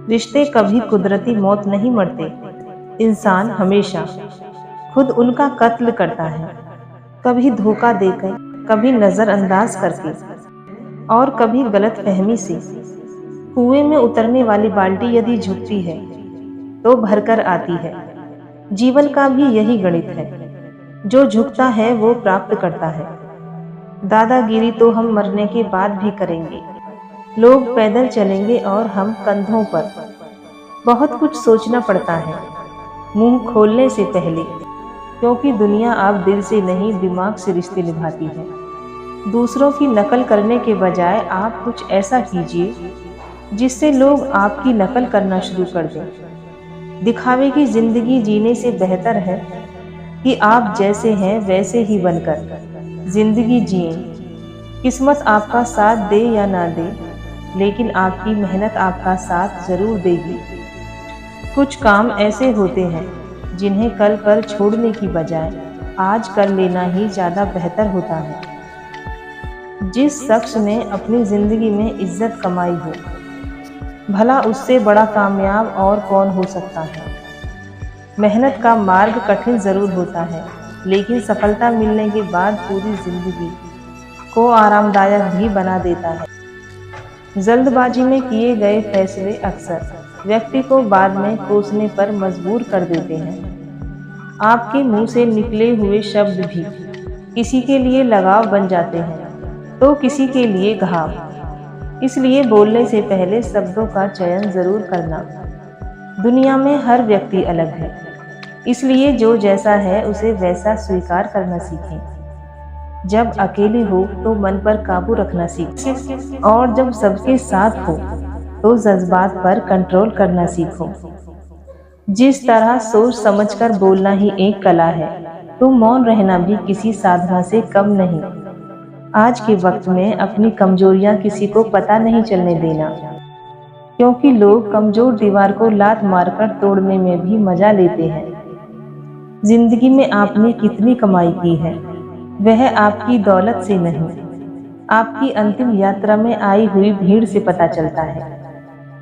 रिश्ते कभी कुदरती मौत नहीं मरते। इंसान हमेशा खुद उनका कत्ल करता है, कभी धोखा देकर, कभी नजरअंदाज करके और कभी गलतफहमी से। कुएं में उतरने वाली बाल्टी यदि झुकती है तो भरकर आती है। जीवन का भी यही गणित है, जो झुकता है वो प्राप्त करता है। दादागिरी तो हम मरने के बाद भी करेंगे। लोग पैदल चलेंगे और हम कंधों पर। बहुत कुछ सोचना पड़ता है मुंह खोलने से पहले, क्योंकि दुनिया अब दिल से नहीं दिमाग से रिश्ते निभाती है। दूसरों की नकल करने के बजाय आप कुछ ऐसा कीजिए जिससे लोग आपकी नकल करना शुरू कर दें। दिखावे की जिंदगी जीने से बेहतर है कि आप जैसे हैं वैसे ही बनकर जिंदगी जिए। किस्मत आपका साथ दे या ना दे, लेकिन आपकी मेहनत आपका साथ जरूर देगी। कुछ काम ऐसे होते हैं जिन्हें कल पर छोड़ने की बजाय आज कर लेना ही ज़्यादा बेहतर होता है। जिस शख्स ने अपनी ज़िंदगी में इज्जत कमाई हो, भला उससे बड़ा कामयाब और कौन हो सकता है। मेहनत का मार्ग कठिन ज़रूर होता है, लेकिन सफलता मिलने के बाद पूरी ज़िंदगी को आरामदायक भी बना देता है। जल्दबाजी में किए गए फैसले अक्सर व्यक्ति को बाद में कोसने पर मजबूर कर देते हैं। आपके मुंह से निकले हुए शब्द भी किसी के लिए लगाव बन जाते हैं तो किसी के लिए घाव। इसलिए बोलने से पहले शब्दों का चयन जरूर करना। दुनिया में हर व्यक्ति अलग है, इसलिए जो जैसा है उसे वैसा स्वीकार करना सीखें। जब अकेले हो तो मन पर काबू रखना सीखें, और जब सबके साथ हो तो जज्बात पर कंट्रोल करना सीखो। जिस तरह सोच समझकर बोलना ही एक कला है, तो मौन रहना भी किसी साधना से कम नहीं। आज के वक्त में अपनी कमजोरियां किसी को पता नहीं चलने देना, क्योंकि लोग कमजोर दीवार को लात मारकर तोड़ने में भी मजा लेते हैं। जिंदगी में आपने कितनी कमाई की है, वह आपकी दौलत से नहीं, आपकी अंतिम यात्रा में आई हुई भीड़ से पता चलता है।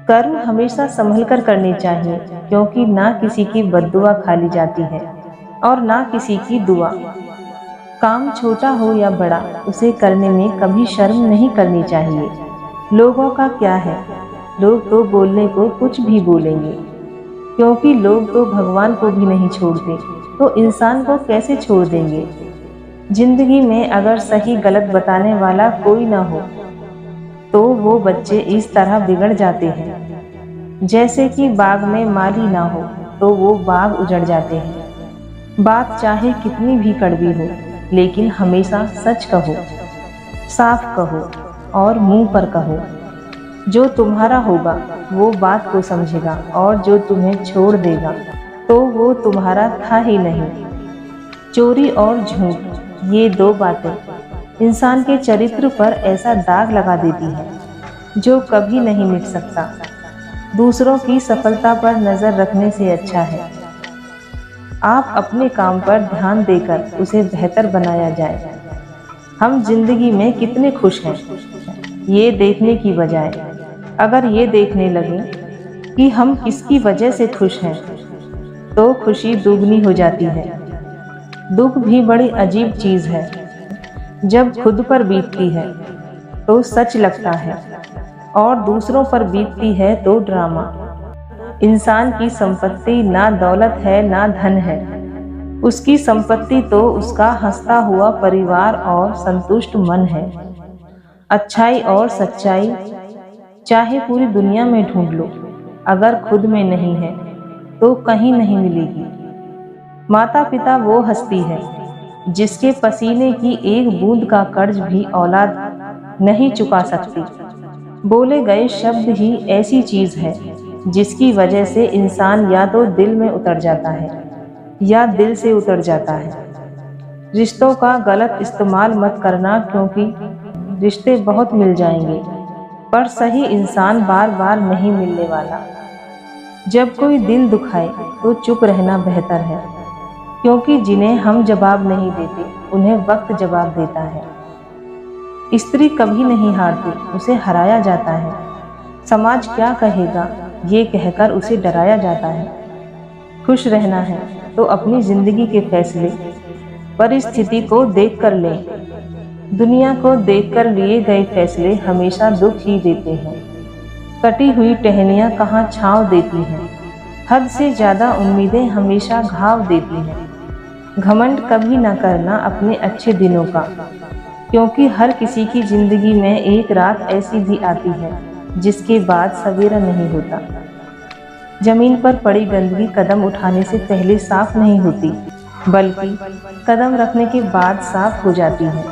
कर्म हमेशा संभल कर करने चाहिए, क्योंकि ना किसी की बद्दुआ खाली जाती है और ना किसी की दुआ। काम छोटा हो या बड़ा, उसे करने में कभी शर्म नहीं करनी चाहिए। लोगों का क्या है, लोग तो बोलने को कुछ भी बोलेंगे, क्योंकि लोग तो भगवान को भी नहीं छोड़ते, तो इंसान को कैसे छोड़ देंगे। जिंदगी में अगर सही गलत बताने वाला कोई ना हो तो वो बच्चे इस तरह बिगड़ जाते हैं, जैसे कि बाग में माली ना हो तो वो बाग उजड़ जाते हैं। बात चाहे कितनी भी कड़वी हो, लेकिन हमेशा सच कहो, साफ कहो और मुंह पर कहो। जो तुम्हारा होगा वो बात को समझेगा, और जो तुम्हें छोड़ देगा तो वो तुम्हारा था ही नहीं। चोरी और झूठ, ये दो बातें इंसान के चरित्र पर ऐसा दाग लगा देती है जो कभी नहीं मिट सकता। दूसरों की सफलता पर नजर रखने से अच्छा है आप अपने काम पर ध्यान देकर उसे बेहतर बनाया जाए। हम जिंदगी में कितने खुश हैं, ये देखने की बजाय अगर ये देखने लगे कि हम किसकी वजह से खुश हैं, तो खुशी दुगनी हो जाती है। दुख भी बड़ी अजीब चीज है, जब खुद पर बीतती है तो सच लगता है, और दूसरों पर बीतती है तो ड्रामा। इंसान की संपत्ति ना दौलत है ना धन है, उसकी संपत्ति तो उसका हंसता हुआ परिवार और संतुष्ट मन है। अच्छाई और सच्चाई चाहे पूरी दुनिया में ढूंढ लो, अगर खुद में नहीं है तो कहीं नहीं मिलेगी। माता पिता वो हस्ती है जिसके पसीने की एक बूंद का कर्ज भी औलाद नहीं चुका सकती। बोले गए शब्द ही ऐसी चीज है जिसकी वजह से इंसान या तो दिल में उतर जाता है या दिल से उतर जाता है। रिश्तों का गलत इस्तेमाल मत करना, क्योंकि रिश्ते बहुत मिल जाएंगे पर सही इंसान बार बार नहीं मिलने वाला। जब कोई दिल दुखाए तो चुप रहना बेहतर है, क्योंकि जिन्हें हम जवाब नहीं देते उन्हें वक्त जवाब देता है। स्त्री कभी नहीं हारती, उसे हराया जाता है। समाज क्या कहेगा ये कहकर उसे डराया जाता है। खुश रहना है तो अपनी जिंदगी के फैसले परिस्थिति को देखकर लें। दुनिया को देखकर लिए गए फैसले हमेशा दुख ही देते हैं। कटी हुई टहनियाँ कहाँ छाँव देती हैं। हद से ज़्यादा उम्मीदें हमेशा घाव देती हैं। घमंड कभी न करना अपने अच्छे दिनों का, क्योंकि हर किसी की जिंदगी में एक रात ऐसी भी आती है जिसके बाद सवेरा नहीं होता। जमीन पर पड़ी गंदगी कदम उठाने से पहले साफ नहीं होती, बल्कि कदम रखने के बाद साफ हो जाती है।